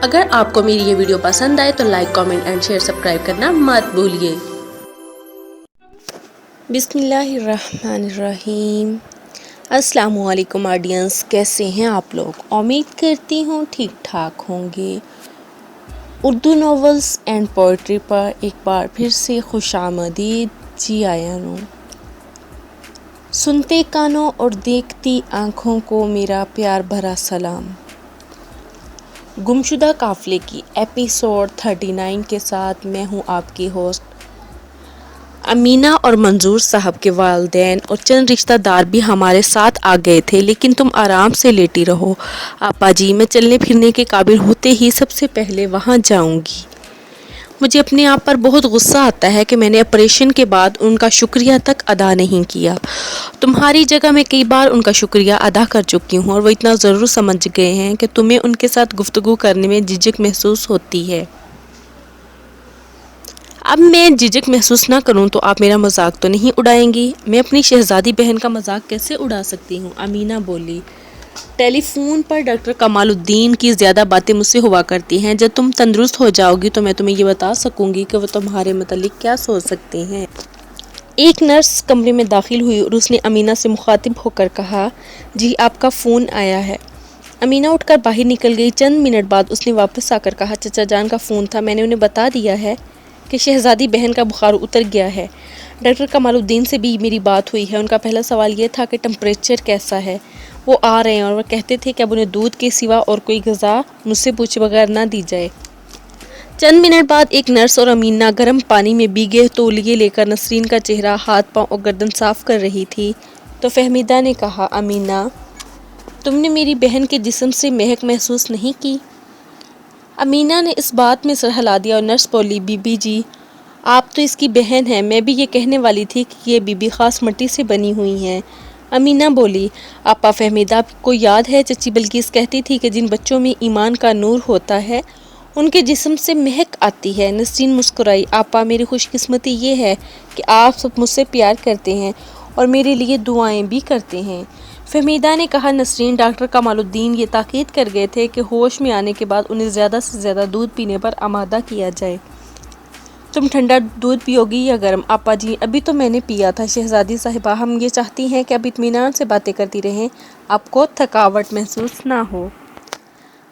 اگر آپ کو میری یہ ویڈیو پسند آئے تو like, comment and share, subscribe کرنا مت بھولیے۔ بسم اللہ الرحمن الرحیم۔ السلام علیکم آڈینس، کیسے ہیں آپ لوگ؟ امید کرتی ہوں ٹھیک ٹھاک ہوں گے۔ اردو ناولز اینڈ پوئٹری پر ایک بار پھر سے خوش آمدید جی آیانوں۔ سنتے کانوں اور دیکھتی آنکھوں کو میرا پیار بھرا سلام۔ گمشدہ قافلے کی ایپیسوڈ 39 کے ساتھ میں ہوں آپ کی ہوسٹ امینہ، اور منظور صاحب کے والدین اور چند رشتہ دار بھی ہمارے ساتھ آ گئے تھے، لیکن تم آرام سے لیٹی رہو آپا جی، میں چلنے پھرنے کے قابل ہوتے ہی سب سے پہلے وہاں جاؤں گی۔ مجھے اپنے آپ پر بہت غصہ آتا ہے کہ میں نے آپریشن کے بعد ان کا شکریہ تک ادا نہیں کیا۔ تمہاری جگہ میں کئی بار ان کا شکریہ ادا کر چکی ہوں، اور وہ اتنا ضرور سمجھ گئے ہیں کہ تمہیں ان کے ساتھ گفتگو کرنے میں جھجک محسوس ہوتی ہے۔ اب میں جھجک محسوس نہ کروں تو آپ میرا مذاق تو نہیں اڑائیں گی؟ میں اپنی شہزادی بہن کا مذاق کیسے اڑا سکتی ہوں؟ امینہ بولی۔ ٹیلی فون پر ڈاکٹر کمال الدین کی زیادہ باتیں مجھ سے ہوا کرتی ہیں۔ جب تم تندرست ہو جاؤ گی تو میں تمہیں یہ بتا سکوں گی کہ وہ تمہارے متعلق کیا سوچ سکتے ہیں۔ ایک نرس کمرے میں داخل ہوئی اور اس نے امینہ سے مخاطب ہو کر کہا، جی آپ کا فون آیا ہے۔ امینہ اٹھ کر باہر نکل گئی۔ چند منٹ بعد اس نے واپس آ کر کہا، چچا جان کا فون تھا، میں نے انہیں بتا دیا ہے کہ شہزادی بہن کا بخار اتر گیا ہے۔ ڈاکٹر کمال الدین سے بھی میری بات ہوئی ہے۔ ان کا پہلا سوال یہ تھا کہ ٹمپریچر کیسا ہے۔ وہ آ رہے ہیں اور وہ کہتے تھے کہ اب انہیں دودھ کے سوا اور کوئی غذا مجھ سے پوچھے بغیر نہ دی جائے۔ چند منٹ بعد ایک نرس اور امینہ گرم پانی میں بھیگے تولیے لے کر نسرین کا چہرہ، ہاتھ پاؤں اور گردن صاف کر رہی تھی تو فہمیدہ نے کہا، امینہ تم نے میری بہن کے جسم سے مہک محسوس نہیں کی؟ امینہ نے اس بات میں سر ہلا دیا اور نرس بولی، بی بی جی آپ تو اس کی بہن ہیں، میں بھی یہ کہنے والی تھی کہ یہ بی بی خاص مٹی سے بنی ہوئی ہیں۔ امینہ بولی، آپا فہمیدہ کو یاد ہے چچی بلقیس کہتی تھی کہ جن بچوں میں ایمان کا نور ہوتا ہے ان کے جسم سے مہک آتی ہے۔ نسرین مسکرائی، آپا میری خوش قسمتی یہ ہے کہ آپ سب مجھ سے پیار کرتے ہیں اور میرے لیے دعائیں بھی کرتے ہیں۔ فہمیدہ نے کہا، نسرین ڈاکٹر کمال الدین یہ تاکید کر گئے تھے کہ ہوش میں آنے کے بعد انہیں زیادہ سے زیادہ دودھ پینے پر آمادہ کیا جائے۔ تم ٹھنڈا دودھ پیو گی یا گرم؟ آپا جی ابھی تو میں نے پیا تھا۔ شہزادی صاحبہ ہم یہ چاہتی ہیں کہ اب اطمینان سے باتیں کرتی رہیں، آپ کو تھکاوٹ محسوس نہ ہو۔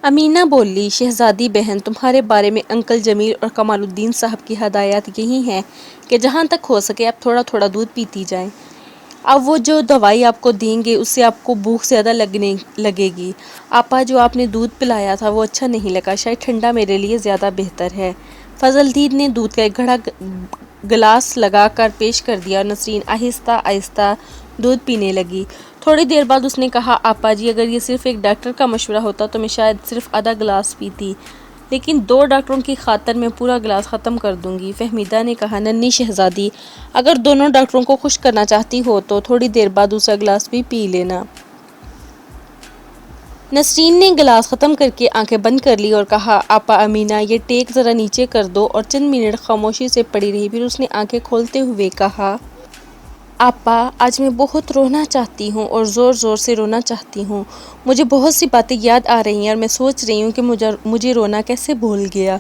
امینہ بولی، شہزادی بہن تمہارے بارے میں انکل جمیل اور کمال الدین صاحب کی ہدایات یہی ہیں کہ جہاں تک ہو سکے اب تھوڑا تھوڑا دودھ پیتی جائیں۔ اب وہ جو دوائی آپ کو دیں گے اس سے آپ کو بھوک زیادہ لگے گی۔ آپا جو آپ نے دودھ پلایا تھا وہ اچھا نہیں لگا، شاید ٹھنڈا میرے لیے زیادہ بہتر ہے۔ فضل دید نے دودھ کا ایک گھڑا گلاس لگا کر پیش کر دیا اور نسرین آہستہ آہستہ دودھ پینے لگی۔ تھوڑی دیر بعد اس نے کہا، آپا جی اگر یہ صرف ایک ڈاکٹر کا مشورہ ہوتا تو میں شاید صرف آدھا گلاس پیتی، لیکن 2 ڈاکٹروں کی خاطر میں پورا گلاس ختم کر دوں گی۔ فہمیدہ نے کہا، ننھی شہزادی اگر دونوں ڈاکٹروں کو خوش کرنا چاہتی ہو تو تھوڑی دیر بعد دوسرا گلاس بھی پی لینا۔ نسرین نے گلاس ختم کر کے آنکھیں بند کر لی اور کہا، آپا امینہ یہ ٹیک ذرا نیچے کر دو، اور چند منٹ خاموشی سے پڑی رہی۔ پھر اس نے آنکھیں کھولتے ہوئے کہا، آپا آج میں بہت رونا چاہتی ہوں اور زور زور سے رونا چاہتی ہوں۔ مجھے بہت سی باتیں یاد آ رہی ہیں اور میں سوچ رہی ہوں کہ مجھے رونا کیسے بھول گیا۔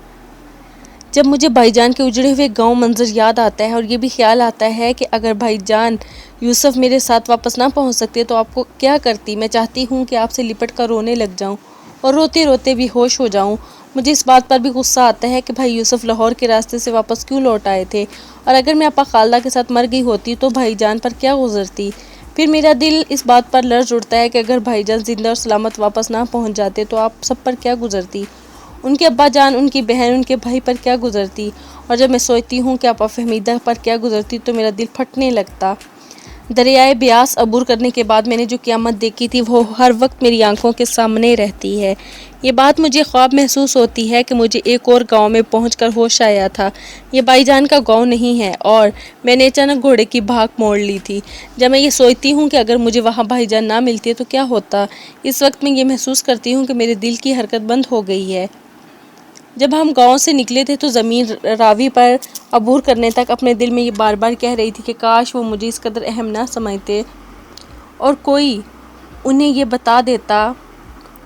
جب مجھے بھائی جان کے اجڑے ہوئے گاؤں منظر یاد آتا ہے، اور یہ بھی خیال آتا ہے کہ اگر بھائی جان یوسف میرے ساتھ واپس نہ پہنچ سکتے تو آپ کو کیا کرتی؟ میں چاہتی ہوں کہ آپ سے لپٹ کر رونے لگ جاؤں اور روتے روتے بھی ہوش ہو جاؤں۔ مجھے اس بات پر بھی غصہ آتا ہے کہ بھائی یوسف لاہور کے راستے سے واپس کیوں لوٹ آئے تھے، اور اگر میں آپا خالدہ کے ساتھ مر گئی ہوتی تو بھائی جان پر کیا گزرتی؟ پھر میرا دل اس بات پر لرز اٹھتا ہے کہ اگر بھائی جان زندہ اور سلامت واپس نہ پہنچ جاتے تو آپ سب پر کیا گزرتی؟ ان کے ابا جان، ان کی بہن، ان کے بھائی پر کیا گزرتی؟ اور جب میں سوچتی ہوں کہ آپا فہمیدہ پر کیا گزرتی تو میرا دل پھٹنے لگتا۔ دریائے بیاس عبور کرنے کے بعد میں نے جو قیامت دیکھی تھی وہ ہر وقت میری آنکھوں کے سامنے رہتی ہے۔ یہ بات مجھے خواب محسوس ہوتی ہے کہ مجھے ایک اور گاؤں میں پہنچ کر ہوش آیا تھا۔ یہ بھائی جان کا گاؤں نہیں ہے اور میں نے اچانک گھوڑے کی بھاگ موڑ لی تھی۔ جب میں یہ سوچتی ہوں کہ اگر مجھے وہاں بھائی جان نہ ملتے تو کیا ہوتا، اس وقت میں یہ محسوس کرتی ہوں کہ میرے دل کی حرکت بند ہو گئی ہے۔ جب ہم گاؤں سے نکلے تھے تو زمین راوی پر عبور کرنے تک اپنے دل میں یہ بار بار کہہ رہی تھی کہ کاش وہ مجھے اس قدر اہم نہ سمجھتے اور کوئی انہیں یہ بتا دیتا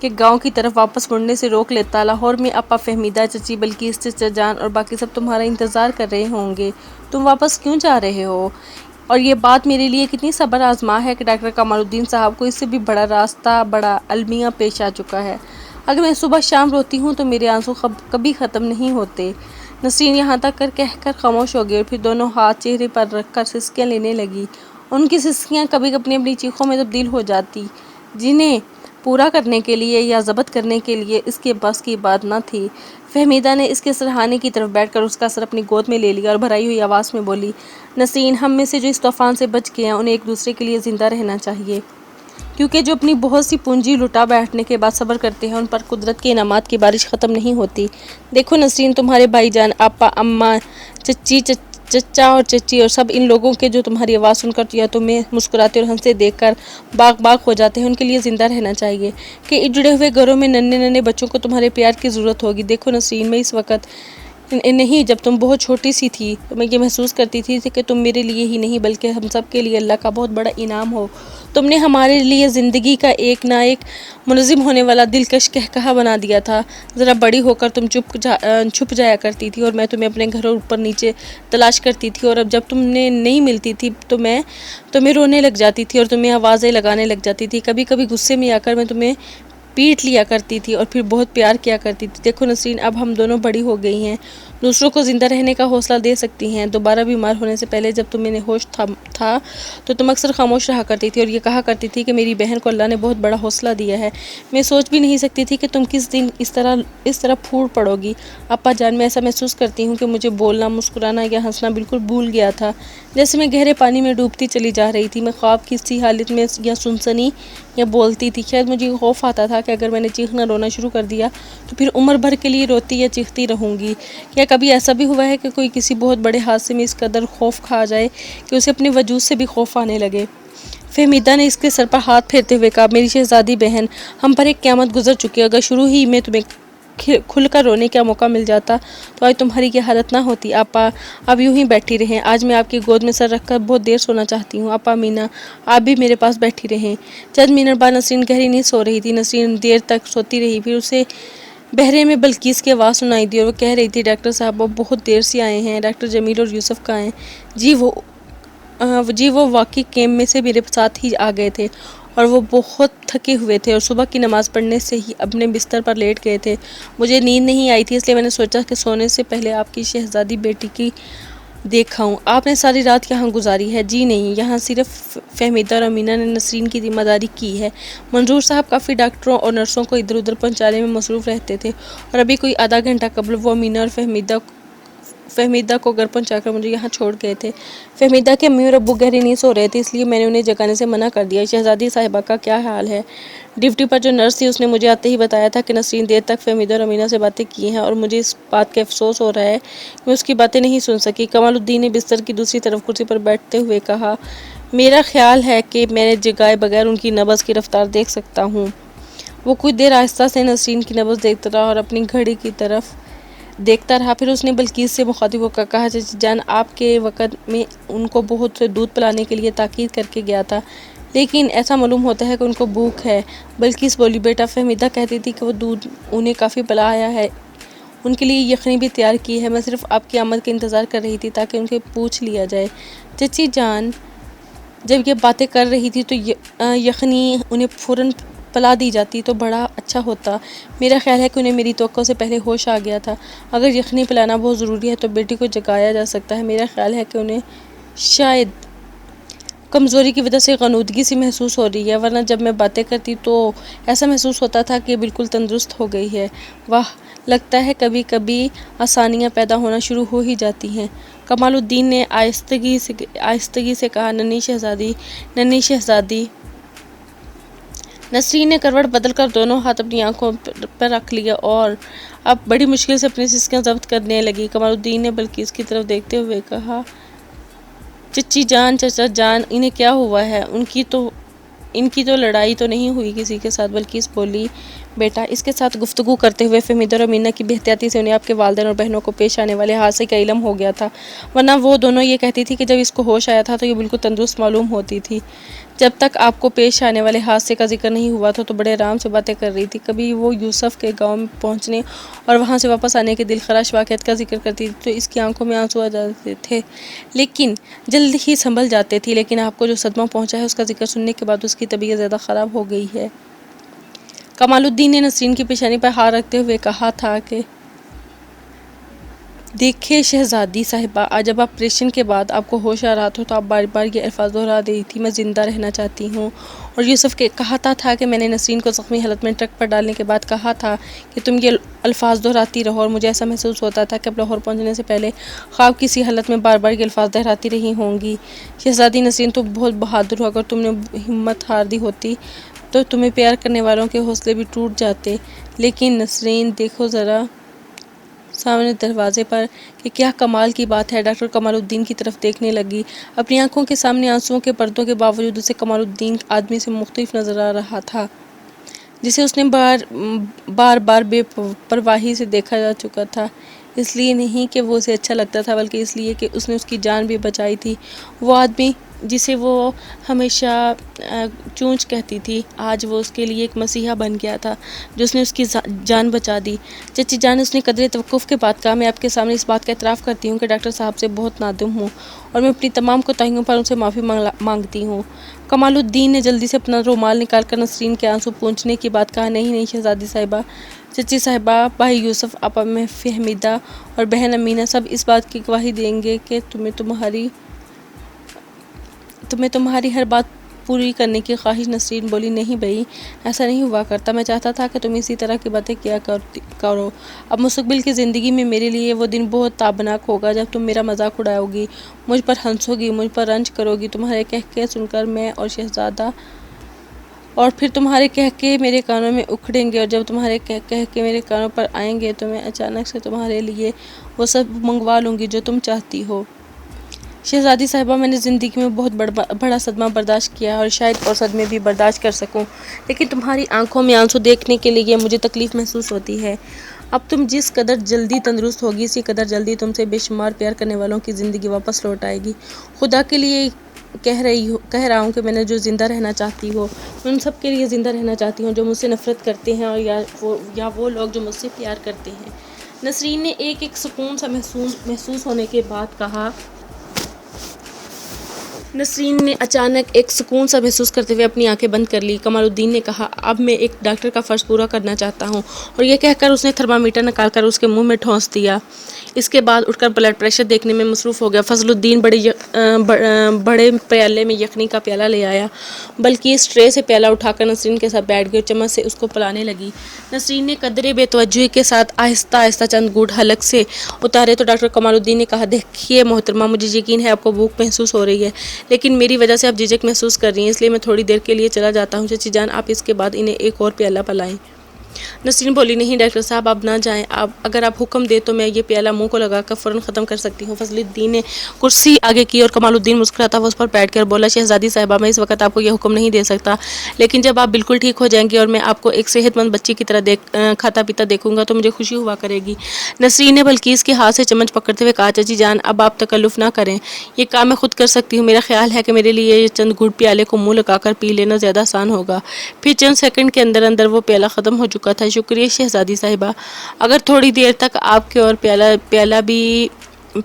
کہ گاؤں کی طرف واپس مڑنے سے روک لیتا۔ لاہور میں اپا، فہمیدہ، چچی بلقیس، چچا جان اور باقی سب تمہارا انتظار کر رہے ہوں گے۔ تم واپس کیوں جا رہے ہو؟ اور یہ بات میرے لیے کتنی صبر آزما ہے کہ ڈاکٹر کمال الدین صاحب کو اس سے بھی بڑا راستہ، بڑا المیہ پیش آ چکا ہے۔ اگر میں صبح شام روتی ہوں تو میرے آنسو کبھی ختم نہیں ہوتے۔ نسرین یہاں تک کہہ کر خاموش ہو گئی اور پھر دونوں ہاتھ چہرے پر رکھ کر سسکیاں لینے لگی۔ ان کی سسکیاں کبھی اپنی اپنی چیخوں میں تبدیل ہو جاتی، جنہیں پورا کرنے کے لیے یا ضبط کرنے کے لیے اس کے بس کی بات نہ تھی۔ فہمیدہ نے اس کے سرہانے کی طرف بیٹھ کر اس کا سر اپنی گود میں لے لیا اور بھرائی ہوئی آواز میں بولی، نسرین، ہم میں سے جو اس طوفان سے بچ گئے ہیں انہیں ایک دوسرے کے لیے زندہ رہنا چاہیے، کیونکہ جو اپنی بہت سی پونجی لٹا بیٹھنے کے بعد صبر کرتے ہیں ان پر قدرت کے انعامات کی بارش ختم نہیں ہوتی۔ دیکھو نسرین، تمہارے بھائی جان، آپا، اماں، چچی، چچا اور چچی اور سب ان لوگوں کے جو تمہاری آواز سن کر یا تمہیں مسکراتے اور ہنستے دیکھ کر باغ ہو جاتے ہیں، ان کے لیے زندہ رہنا چاہیے کہ اجڑے ہوئے گھروں میں ننھے بچوں کو تمہارے پیار کی ضرورت ہوگی۔ دیکھو نسرین، میں اس وقت نہیں، جب تم بہت چھوٹی سی تھی تو میں یہ محسوس کرتی تھی کہ تم میرے لیے ہی نہیں بلکہ ہم سب کے لیے اللہ کا بہت بڑا انعام ہو۔ تم نے ہمارے لیے زندگی کا ایک نہ ایک منظم ہونے والا دلکش قہقہہ بنا دیا تھا۔ ذرا بڑی ہو کر تم چھپ جایا کرتی تھی اور میں تمہیں اپنے گھروں اوپر نیچے تلاش کرتی تھی، اور اب جب تم نے نہیں ملتی تھی تو میں تمہیں رونے لگ جاتی تھی اور تمہیں آوازیں لگانے لگ جاتی تھی۔ کبھی کبھی غصے میں آ کر میں تمہیں پیٹ لیا کرتی تھی اور پھر بہت پیار کیا کرتی تھی۔ دیکھو نسرین، اب ہم دونوں بڑی ہو گئی ہیں، دوسروں کو زندہ رہنے کا حوصلہ دے سکتی ہیں۔ دوبارہ بیمار ہونے سے پہلے جب تمہیں ہوش تھا تو تم اکثر خاموش رہا کرتی تھی اور یہ کہا کرتی تھی کہ میری بہن کو اللہ نے بہت بڑا حوصلہ دیا ہے۔ میں سوچ بھی نہیں سکتی تھی کہ تم کس دن اس طرح پھوٹ پڑو گی۔ اپا جان، میں ایسا محسوس کرتی ہوں کہ مجھے بولنا، مسکرانا یا ہنسنا بالکل بھول گیا تھا، جیسے میں گہرے پانی میں ڈوبتی چلی جا رہی تھی۔ میں خواب کی سی حالت میں یا سنسنی یا بولتی تھی۔ شاید مجھے خوف آتا تھا کہ اگر میں نے چیخنا رونا شروع کر دیا تو پھر عمر بھر کے لیے روتی یا چیختی رہوں گی۔ کیا کبھی ایسا بھی ہوا ہے کہ کوئی کسی بہت بڑے حادثے میں اس قدر خوف کھا جائے کہ اسے اپنے وجود سے بھی خوف آنے لگے؟ فہمیدہ نے اس کے سر پر ہاتھ پھیرتے ہوئے کہا، میری شہزادی بہن، ہم پر ایک قیامت گزر چکی ہے۔ اگر شروع ہی میں تمہیں کھل کر رونے کا موقع مل جاتا تو آج تمہاری یہ حالت نہ ہوتی۔ آپا، اب یوں ہی بیٹھی رہیں، آج میں آپ کی گود میں سر رکھ کر بہت دیر سونا چاہتی ہوں۔ آپا مینا، آپ بھی میرے پاس بیٹھی رہیں۔ چند منٹ بعد نسرین گہری نیند سو رہی تھی۔ نسرین دیر تک سوتی رہی، پھر اسے بہرے میں بلقیس کی آواز سنائی دی اور وہ کہہ رہی تھی، ڈاکٹر صاحب وہ بہت دیر سے آئے ہیں۔ ڈاکٹر جمیل اور یوسف کہاں ہیں؟ جی وہ واقعی کیمپ میں سے میرے ساتھ ہی آ گئے تھے اور وہ بہت تھکے ہوئے تھے اور صبح کی نماز پڑھنے سے ہی اپنے بستر پر لیٹ گئے تھے۔ مجھے نیند نہیں آئی تھی، اس لیے میں نے سوچا کہ سونے سے پہلے آپ کی شہزادی بیٹی کی دیکھاؤں۔ آپ نے ساری رات یہاں گزاری ہے؟ جی نہیں، یہاں صرف فہمیدہ اور امینہ نے نسرین کی ذمہ داری کی ہے۔ منظور صاحب کافی ڈاکٹروں اور نرسوں کو ادھر ادھر پہنچانے میں مصروف رہتے تھے اور ابھی کوئی آدھا گھنٹہ قبل وہ امینہ اور فہمیدہ کو گھر پہنچا کر مجھے یہاں چھوڑ گئے تھے۔ فہمیدہ کے امی اور ابو گہری نیند سو رہے تھے، اس لیے میں نے انہیں جگانے سے منع کر دیا۔ شہزادی صاحبہ کا کیا حال ہے؟ ڈیوٹی پر جو نرس تھی اس نے مجھے آتے ہی بتایا تھا کہ نسرین دیر تک فہمیدہ اور امینہ سے باتیں کی ہیں اور مجھے اس بات کا افسوس ہو رہا ہے کہ میں اس کی باتیں نہیں سن سکی۔ کمال الدین نے بستر کی دوسری طرف کرسی پر بیٹھتے ہوئے کہا، میرا خیال ہے کہ میں نے جگائے بغیر ان کی نبض کی رفتار دیکھ سکتا ہوں۔ وہ کچھ دیر آہستہ سے نسرین کی نبض دیکھتا رہا اور اپنی گھڑی کی طرف دیکھتا رہا، پھر اس نے بلقیس سے مخاطب ہو کر کہا، چچی جان، آپ کے وقت میں ان کو بہت سے دودھ پلانے کے لیے تاکید کر کے گیا تھا، لیکن ایسا معلوم ہوتا ہے کہ ان کو بھوک ہے۔ بلقیس بولی، بیٹا، فہمیدہ کہتی تھی کہ وہ دودھ انہیں کافی پلایا ہے، ان کے لیے یخنی بھی تیار کی ہے، میں صرف آپ کی آمد کا انتظار کر رہی تھی تاکہ ان سے پوچھ لیا جائے۔ چچی جان جب یہ باتیں کر رہی تھی تو یخنی انہیں فوراً پلا دی جاتی تو بڑا اچھا ہوتا۔ میرا خیال ہے کہ انہیں میری توقع سے پہلے ہوش آ گیا تھا۔ اگر یخنی پلانا بہت ضروری ہے تو بیٹی کو جگایا جا سکتا ہے۔ میرا خیال ہے کہ انہیں شاید کمزوری کی وجہ سے غنودگی سی محسوس ہو رہی ہے، ورنہ جب میں باتیں کرتی تو ایسا محسوس ہوتا تھا کہ یہ بالکل تندرست ہو گئی ہے۔ واہ، لگتا ہے کبھی کبھی آسانیاں پیدا ہونا شروع ہو ہی جاتی ہیں۔ کمال الدین نے آہستگی سے کہا، ننھی شہزادی۔ نسرین نے کروٹ بدل کر دونوں ہاتھ اپنی آنکھوں پر رکھ لیے اور اب بڑی مشکل سے اپنی سسکیاں ضبط کرنے لگی۔ کمال الدین نے بلقیس کی طرف دیکھتے ہوئے کہا، چچی جان، چچا جان، انہیں کیا ہوا ہے؟ ان کی تو لڑائی تو نہیں ہوئی کسی کے ساتھ؟ بلقیس بولی، بیٹا، اس کے ساتھ گفتگو کرتے ہوئے فہمیدہ اور امینہ کی بے احتیاطی سے انہیں آپ کے والدین اور بہنوں کو پیش آنے والے حادثے کا علم ہو گیا تھا، ورنہ وہ دونوں یہ کہتی تھی کہ جب اس کو ہوش آیا تھا تو یہ بالکل تندرست معلوم ہوتی تھی۔ جب تک آپ کو پیش آنے والے حادثے کا ذکر نہیں ہوا تھا تو بڑے آرام سے باتیں کر رہی تھی۔ کبھی وہ یوسف کے گاؤں میں پہنچنے اور وہاں سے واپس آنے کے دلخراش واقعات کا ذکر کرتی تھی تو اس کی آنکھوں میں آنسو آ جاتے تھے، لیکن جلد ہی سنبھل جاتے تھی۔ لیکن آپ کو جو صدمہ پہنچا ہے اس کا ذکر سننے کے بعد اس کی طبیعت زیادہ خراب ہو گئی ہے۔ کمال الدین نے نسرین کی پیشانی پر ہاتھ رکھتے ہوئے کہا تھا کہ دیکھیں شہزادی صاحبہ، جب آپریشن کے بعد آپ کو ہوش آ رہا تھا تو آپ بار بار یہ الفاظ دہرا رہی تھی، میں زندہ رہنا چاہتی ہوں۔ اور یوسف کے کہتا تھا کہ میں نے نسرین کو زخمی حالت میں ٹرک پر ڈالنے کے بعد کہا تھا کہ تم یہ الفاظ دہراتی رہو، اور مجھے ایسا محسوس ہوتا تھا کہ اب لاہور پہنچنے سے پہلے خواب کسی حالت میں بار بار یہ الفاظ دہراتی رہی ہوں گی۔ شہزادی نسرین تو بہت بہادر ہو، اگر تم نے ہمت ہار دی ہوتی تو تمہیں پیار کرنے والوں کے حوصلے بھی ٹوٹ جاتے۔ لیکن نسرین دیکھو ذرا سامنے دروازے پر کہ کیا کمال کی بات ہے۔ ڈاکٹر کمال الدین کی طرف دیکھنے لگی۔ اپنی آنکھوں کے سامنے آنسوؤں کے پردوں کے باوجود اسے کمال الدین آدمی سے مختلف نظر آ رہا تھا جسے اس نے بار بار بے پرواہی سے دیکھا جا چکا تھا۔ اس لیے نہیں کہ وہ اسے اچھا لگتا تھا بلکہ اس لیے کہ اس نے اس کی جان بھی بچائی تھی۔ وہ آدمی جسے وہ ہمیشہ چونچ کہتی تھی، آج وہ اس کے لیے ایک مسیحا بن گیا تھا جس نے اس کی جان بچا دی۔ چچی جان، اس نے قدرے توقف کے بعد کہا، میں آپ کے سامنے اس بات کا اعتراف کرتی ہوں کہ ڈاکٹر صاحب سے بہت نادم ہوں اور میں اپنی تمام کوتاہیوں پر ان سے معافی مانگتی ہوں۔ کمال الدین نے جلدی سے اپنا رومال نکال کر نسرین کے آنسو پونچھنے کے بعد کہا، نہیں شہزادی صاحبہ، چچی صاحبہ، بھائی یوسف، آپ میں فہمیدہ اور بہن امینہ سب اس بات کی گواہی دیں گے کہ تمہیں تمہاری ہر بات پوری کرنے کی خواہش۔ نسرین بولی، نہیں بھائی، ایسا نہیں ہوا کرتا، میں چاہتا تھا کہ تم اسی طرح کی باتیں کیا کرو۔ اب مستقبل کی زندگی میں میرے لیے وہ دن بہت تابناک ہوگا جب تم میرا مذاق اڑاؤ گی، مجھ پر ہنسو گی، مجھ پر رنج کرو گی، تمہارے کہکے سن کر میں اور شہزادہ، اور پھر تمہارے کہکے میرے کانوں میں اکھڑیں گے، اور جب تمہارے کہکے میرے کانوں پر آئیں گے تو میں اچانک سے تمہارے لیے وہ سب منگوا لوں گی جو تم چاہتی ہو۔ شہزادی صاحبہ، میں نے زندگی میں بہت بڑا صدمہ برداشت کیا ہے اور شاید اور صدمے بھی برداشت کر سکوں، لیکن تمہاری آنکھوں میں آنسو دیکھنے کے لیے مجھے تکلیف محسوس ہوتی ہے۔ اب تم جس قدر جلدی تندرست ہوگی اسی قدر جلدی تم سے بے شمار پیار کرنے والوں کی زندگی واپس لوٹ آئے گی۔ خدا کے لیے کہہ رہا ہوں کہ میں نے جو زندہ رہنا چاہتی ہو، میں ان سب کے لیے زندہ رہنا چاہتی ہوں جو مجھ سے نفرت کرتے ہیں اور یا وہ لوگ جو مجھ سے پیار کرتے ہیں۔ نسرین نے ایک سکون سا محسوس ہونے کے بعد کہا۔ نسرین نے اچانک ایک سکون سا محسوس کرتے ہوئے اپنی آنکھیں بند کر لی۔ کمال الدین نے کہا، اب میں ایک ڈاکٹر کا فرض پورا کرنا چاہتا ہوں، اور یہ کہہ کر اس نے تھرمامیٹر نکال کر اس کے منہ میں ٹھونس دیا۔ اس کے بعد اٹھ کر بلڈ پریشر دیکھنے میں مصروف ہو گیا۔ فضل الدین بڑے پیالے میں یخنی کا پیالہ لے آیا، بلکہ اس ٹرے سے پیالہ اٹھا کر نسرین کے ساتھ بیٹھ گئی اور چمچ سے اس کو پلانے لگی۔ نسرین نے قدرے بے توجہی کے ساتھ آہستہ آہستہ چند گھونٹ حلق سے اتارے تو ڈاکٹر کمال الدین نے کہا، دیکھیے محترمہ، مجھے یقین ہے آپ کو بھوک محسوس ہو رہی ہے، لیکن میری وجہ سے آپ جھجک محسوس کر رہی ہیں، اس لیے میں تھوڑی دیر کے لیے چلا جاتا ہوں۔ چچی جان، آپ اس کے بعد انہیں ایک اور پیالہ پلائیں۔ نسرین بولی، نہیں ڈاکٹر صاحب، آپ نہ جائیں، اگر آپ حکم دیں تو میں یہ پیالہ منہ کو لگا کر فوراً ختم کر سکتی ہوں۔ فضل الدین نے کرسی آگے کی اور کمال الدین مسکراتا ہوا اس پر بیٹھ کر بولا، شہزادی صاحبہ، میں اس وقت آپ کو یہ حکم نہیں دے سکتا، لیکن جب آپ بالکل ٹھیک ہو جائیں گی اور میں آپ کو ایک صحت مند بچی کی طرح کھاتا پیتا دیکھوں گا تو مجھے خوشی ہوا کرے گی۔ نسرین نے بلقیس کے ہاتھ سے چمچ پکڑتے ہوئے کہا، چچی جان، اب آپ تکلف نہ کریں، یہ کام میں خود کر سکتی ہوں۔ میرا خیال ہے کہ میرے لیے یہ چند گھونٹ پیالے کو منہ لگا کر پی لینا زیادہ آسان ہوگا۔ پھر چند سیکنڈ کے اندر اندر وہ پیالہ ختم ہو چکا تھا۔ شکریہ شہزادی صاحبہ، اگر تھوڑی دیر تک آپ کے اور پیالہ بھی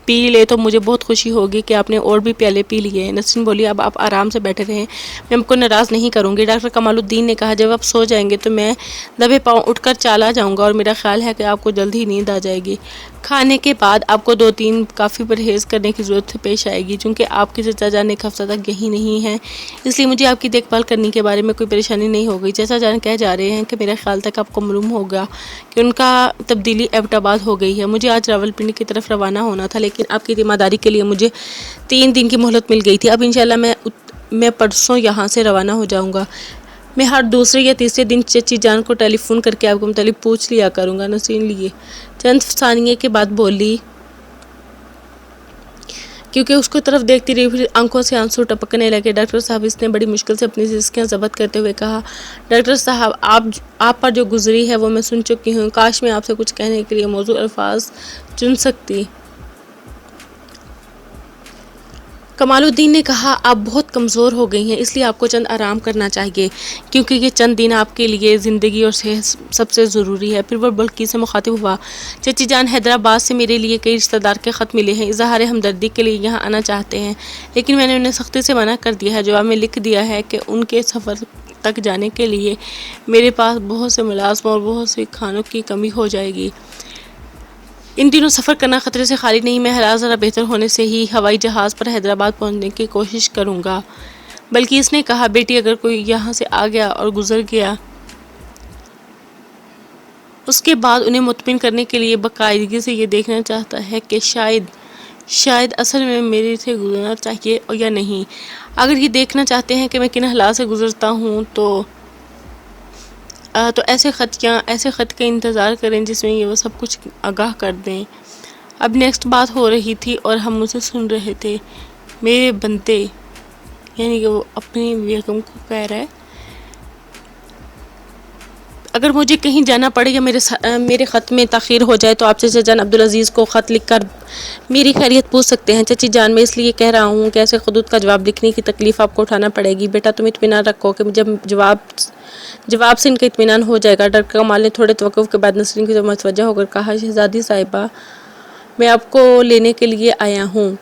پی لے تو مجھے بہت خوشی ہوگی کہ آپ نے اور بھی پیالے پی لیے۔ نسرین بولی، اب آپ آرام سے بیٹھے رہیں، میں آپ کو ناراض نہیں کروں گی۔ ڈاکٹر کمال الدین نے کہا، جب آپ سو جائیں گے تو میں دبے پاؤں اٹھ کر چلا جاؤں گا، اور میرا خیال ہے کہ آپ کو جلد ہی نیند آ جائے گی۔ کھانے کے بعد آپ کو 2-3 کافی پرہیز کرنے کی ضرورت پیش آئے گی، چونکہ آپ کے چچا جان ایک ہفتہ تک یہیں نہیں ہیں، اس لیے مجھے آپ کی دیکھ بھال کرنے کے بارے میں کوئی پریشانی نہیں ہوگی۔ چچا جان کہہ جا رہے ہیں کہ میرے خیال تک آپ کو معلوم ہوگا کہ ان کا تبدیلی ایبٹ آباد ہو گئی ہے۔ مجھے آج راولپنڈی کی طرف روانہ ہونا تھا، لیکن آپ کی ذمہ داری کے لیے مجھے 3 دن کی مہلت مل گئی تھی۔ اب انشاءاللہ میں پرسوں یہاں سے روانہ ہو جاؤں گا۔ میں ہر دوسرے یا تیسرے دن چچی جان کو ٹیلی فون کر کے آپ کو متعلق پوچھ لیا کروں گا۔ نسرین لیے چند ثانیے کے بعد بولی، کیونکہ اس کو طرف دیکھتی رہی، پھر آنکھوں سے آنسو ٹپکنے لگے۔ ڈاکٹر صاحب، اس نے بڑی مشکل سے اپنی سسکیاں ضبط کرتے ہوئے کہا، ڈاکٹر صاحب، آپ پر جو گزری ہے وہ میں سن چکی ہوں، کاش میں آپ سے کچھ کہنے کے لیے موزوں الفاظ چن سکتی۔ کمال الدین نے کہا آپ بہت کمزور ہو گئی ہیں، اس لیے آپ کو چند آرام کرنا چاہیے، کیونکہ یہ چند دن آپ کے لیے زندگی اور صحت سب سے ضروری ہے۔ پھر وہ بلقیس سے مخاطب ہوا، چچی جان حیدرآباد سے میرے لیے کئی رشتہ دار کے خط ملے ہیں، اظہار ہمدردی کے لیے یہاں آنا چاہتے ہیں، لیکن میں نے انہیں سختی سے منع کر دیا ہے۔ جواب میں لکھ دیا ہے کہ ان کے سفر تک جانے کے لیے میرے پاس بہت سے ملازموں اور بہت سی کھانوں کی کمی ہو جائے گی۔ ان دنوں سفر کرنا خطرے سے خالی نہیں، میں حالات ذرا بہتر ہونے سے ہی ہوائی جہاز پر حیدرآباد پہنچنے کی کوشش کروں گا۔ بلقیس نے کہا، بیٹی اگر کوئی یہاں سے آ گیا اور گزر گیا، اس کے بعد انہیں مطمئن کرنے کے لیے باقاعدگی سے یہ دیکھنا چاہتا ہے کہ شاید اصل میں میرے سے گزرنا چاہیے یا نہیں۔ اگر یہ دیکھنا چاہتے ہیں کہ میں کن حالات سے گزرتا ہوں تو ایسے خط کا انتظار کریں جس میں یہ وہ سب کچھ آگاہ کر دیں۔ اب نیکسٹ بات ہو رہی تھی اور ہم اسے سن رہے تھے۔ میرے بنتے، یعنی کہ وہ اپنی بیگم کو کہہ رہا ہے، اگر مجھے کہیں جانا پڑے یا میرے خط میں تاخیر ہو جائے تو آپ چچا جان عبدالعزیز کو خط لکھ کر میری خیریت پوچھ سکتے ہیں۔ چچی جان میں اس لیے کہہ رہا ہوں کہ ایسے خطوط کا جواب لکھنے کی تکلیف آپ کو اٹھانا پڑے گی۔ بیٹا تم اطمینان رکھو کہ جب جواب سے ان کا اطمینان ہو جائے گا۔ ڈاکٹر کمال نے تھوڑے توقف کے بعد نسرین کی طرف متوجہ ہو کر کہا، شہزادی صاحبہ میں آپ کو لینے کے لیے آیا ہوں۔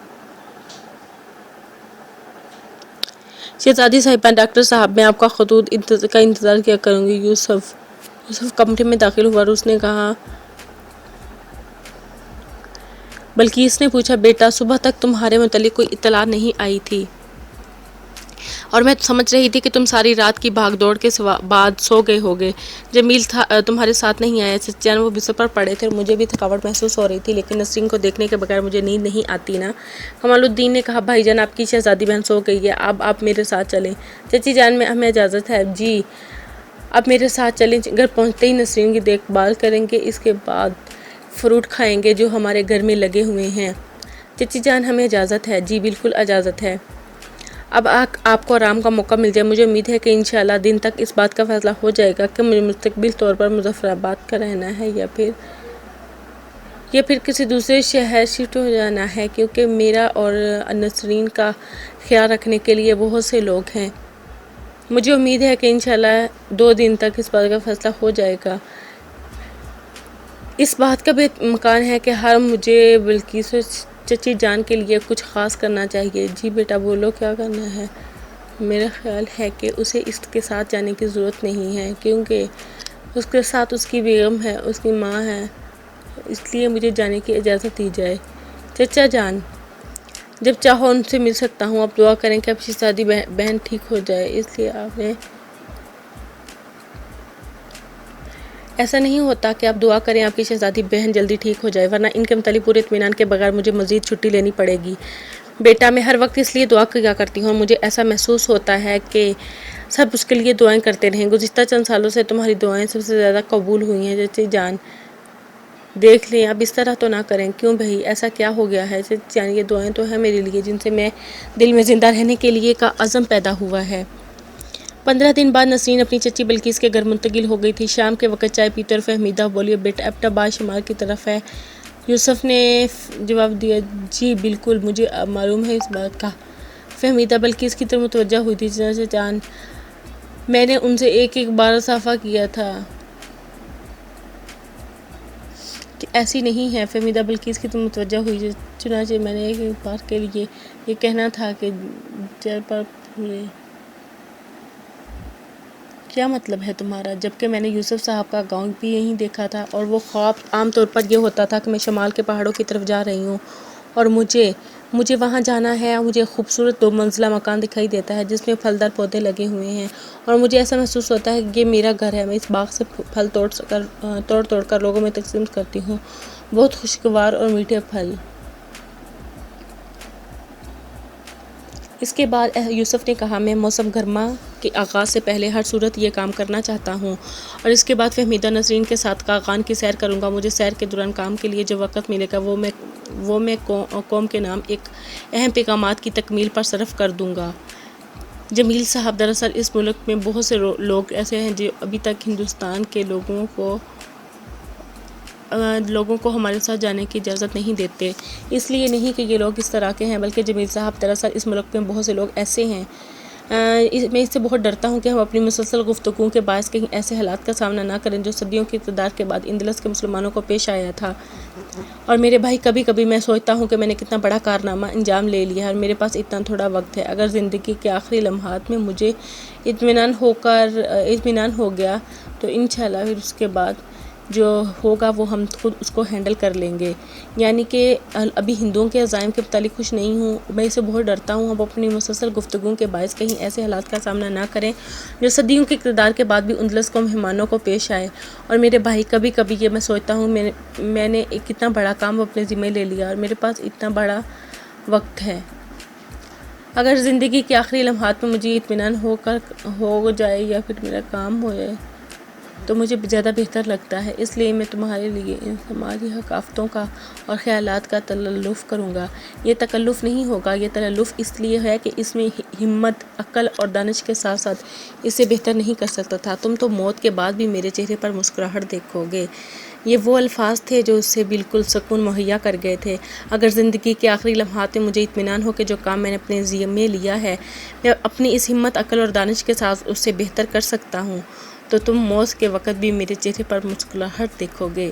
شہزادی صاحبہ، ڈاکٹر صاحب میں آپ کا خطوط کا انتظار کیا کروں گی۔ یوسف کمرے میں داخل ہوا اور اس نے کہا، بلقیس نے پوچھا، بیٹا صبح تک تمہارے متعلق کوئی اطلاع نہیں آئی تھی اور میں سمجھ رہی تھی کہ تم ساری رات کی بھاگ دوڑ کے بعد سو گئے ہوگے۔ جمیل تمہارے ساتھ نہیں آیا؟ چچا جان وہ بستر پر پڑے تھے اور مجھے بھی تھکاوٹ محسوس ہو رہی تھی، لیکن نسرین کو دیکھنے کے بغیر مجھے نیند نہیں آتی نا۔ کمال الدین نے کہا، بھائی جان آپ کی شہزادی بہن سو گئی ہے، اب آپ میرے ساتھ چلیں۔ چچی جان میں ہمیں اجازت ہے؟ جی اب میرے ساتھ چلیں۔ گھر پہنچتے ہی نسرین کی دیکھ بھال کریں گے، اس کے بعد فروٹ کھائیں گے جو ہمارے گھر میں لگے ہوئے ہیں۔ چچی جان ہمیں اجازت ہے؟ جی بالکل اجازت ہے۔ اب آپ کو آرام کا موقع مل جائے، مجھے امید ہے کہ انشاءاللہ دن تک اس بات کا فیصلہ ہو جائے گا کہ مجھے مستقبل طور پر مظفر آباد کا رہنا ہے یا پھر کسی دوسرے شہر شفٹ ہو جانا ہے، کیونکہ میرا اور نسرین کا خیال رکھنے کے لیے بہت سے لوگ ہیں۔ مجھے امید ہے کہ انشاءاللہ 2 دن تک اس بات کا فیصلہ ہو جائے گا۔ اس بات کا بھی امکان ہے کہ مجھے بلقیس اور چچی جان کے لیے کچھ خاص کرنا چاہیے۔ جی بیٹا بولو کیا کرنا ہے؟ میرا خیال ہے کہ اسے اس کے ساتھ جانے کی ضرورت نہیں ہے، کیونکہ اس کے ساتھ اس کی بیگم ہے، اس کی ماں ہے، اس لیے مجھے جانے کی اجازت دی جائے۔ چچا جان جب چاہو ان سے مل سکتا ہوں، آپ دعا کریں کہ آپ کی شہزادی بہن ٹھیک ہو جائے۔ اس لیے آپ نے ایسا نہیں ہوتا کہ آپ دعا کریں آپ کی شہزادی بہن جلدی ٹھیک ہو جائے، ورنہ ان کے متعلق پورے اطمینان کے بغیر مجھے مزید چھٹی لینی پڑے گی۔ بیٹا میں ہر وقت اس لیے دعا کیا کرتی ہوں اور مجھے ایسا محسوس ہوتا ہے کہ سب اس کے لیے دعائیں کرتے رہیں۔ گزشتہ چند سالوں سے تمہاری دعائیں سب سے زیادہ قبول ہوئی ہیں۔ چچی جان دیکھ لیں، اب اس طرح تو نہ کریں۔ کیوں بھائی ایسا کیا ہو گیا ہے؟ چچی جان یہ دعائیں تو ہیں میرے لیے، جن سے میں دل میں زندہ رہنے کے لیے کا عزم پیدا ہوا ہے۔ 15 دن بعد نسرین اپنی چچی بلقیس کے گھر منتقل ہو گئی تھی۔ شام کے وقت چائے پیتے اور فہمیدہ بولی، بیٹا ایبٹ آباد شمال کی طرف ہے۔ یوسف نے جواب دیا، جی بالکل مجھے معلوم ہے اس بات کا۔ فہمیدہ بلقیس کی طرف متوجہ ہوئی تھی، چچا جان میں نے ان سے ایک بار صافہ کیا تھا کہ ایسی نہیں ہے۔ فہمیدہ بلقیس کی طرف متوجہ ہوئی، چنانچہ میں نے ایک بار کے لیے یہ کہنا تھا کہ جل پر پھولے۔ کیا مطلب ہے تمہارا؟ جبکہ میں نے یوسف صاحب کا گاؤں بھی یہیں دیکھا تھا اور وہ خواب عام طور پر یہ ہوتا تھا کہ میں شمال کے پہاڑوں کی طرف جا رہی ہوں اور مجھے وہاں جانا ہے، اور مجھے خوبصورت 2 منزلہ مکان دکھائی دیتا ہے جس میں پھلدار پودے لگے ہوئے ہیں، اور مجھے ایسا محسوس ہوتا ہے کہ یہ میرا گھر ہے۔ میں اس باغ سے پھل توڑ کر لوگوں میں تقسیم کرتی ہوں، بہت خوشگوار اور میٹھے پھل۔ اس کے بعد یوسف نے کہا، میں موسم گرما کے آغاز سے پہلے ہر صورت یہ کام کرنا چاہتا ہوں، اور اس کے بعد فہمیدہ نسرین کے ساتھ قاقان کی سیر کروں گا۔ مجھے سیر کے دوران کام کے لیے جو وقت ملے گا وہ میں قوم کے نام ایک اہم پیغامات کی تکمیل پر صرف کر دوں گا۔ جمیل صاحب دراصل اس ملک میں بہت سے لوگ ایسے ہیں جو ابھی تک ہندوستان کے لوگوں کو لوگوں کو ہمارے ساتھ جانے کی اجازت نہیں دیتے، اس لیے نہیں کہ یہ لوگ اس طرح کے ہیں، بلکہ جمیل صاحب دراصل اس ملک میں بہت سے لوگ ایسے ہیں۔ میں اس سے بہت ڈرتا ہوں کہ ہم اپنی مسلسل گفتگو کے باعث کہیں ایسے حالات کا سامنا نہ کریں جو صدیوں کی اقتدار کے بعد اندلس کے مسلمانوں کو پیش آیا تھا۔ اور میرے بھائی، کبھی کبھی میں سوچتا ہوں کہ میں نے کتنا بڑا کارنامہ انجام لے لیا ہے اور میرے پاس اتنا تھوڑا وقت ہے۔ اگر زندگی کے آخری لمحات میں مجھے اطمینان ہو گیا تو انشاءاللہ پھر اس کے بعد جو ہوگا وہ ہم خود اس کو ہینڈل کر لیں گے۔ یعنی کہ ابھی ہندوؤں کے عزائم کے متعلق خوش نہیں ہوں، میں اسے بہت ڈرتا ہوں ہم اپنی مسلسل گفتگو کے باعث کہیں ایسے حالات کا سامنا نہ کریں جو صدیوں کے اقتدار کے بعد بھی اندلس کو مہمانوں کو پیش آئے۔ اور میرے بھائی، کبھی کبھی یہ میں سوچتا ہوں میں نے ایک کتنا بڑا کام اپنے ذمہ لے لیا اور میرے پاس اتنا بڑا وقت ہے۔ اگر زندگی کے آخری لمحات میں مجھے اطمینان ہو جائے یا پھر میرا کام ہو جائے تو مجھے زیادہ بہتر لگتا ہے، اس لیے میں تمہارے لیے ہماری ثقافتوں کا اور خیالات کا تلف کروں گا۔ یہ تکلف نہیں ہوگا، یہ تلف اس لیے ہے کہ اس میں ہمت، عقل اور دانش کے ساتھ ساتھ اسے بہتر نہیں کر سکتا تھا۔ تم تو موت کے بعد بھی میرے چہرے پر مسکراہٹ دیکھو گے۔ یہ وہ الفاظ تھے جو اسے بالکل سکون مہیا کر گئے تھے۔ اگر زندگی کے آخری لمحات میں مجھے اطمینان ہو کہ جو کام میں نے اپنے ذمے لیا ہے میں اپنی اس ہمت، عقل اور دانش کے ساتھ اسے بہتر کر سکتا ہوں تو تم موت کے وقت بھی میرے چہرے پر مسکراہٹ دیکھو گے۔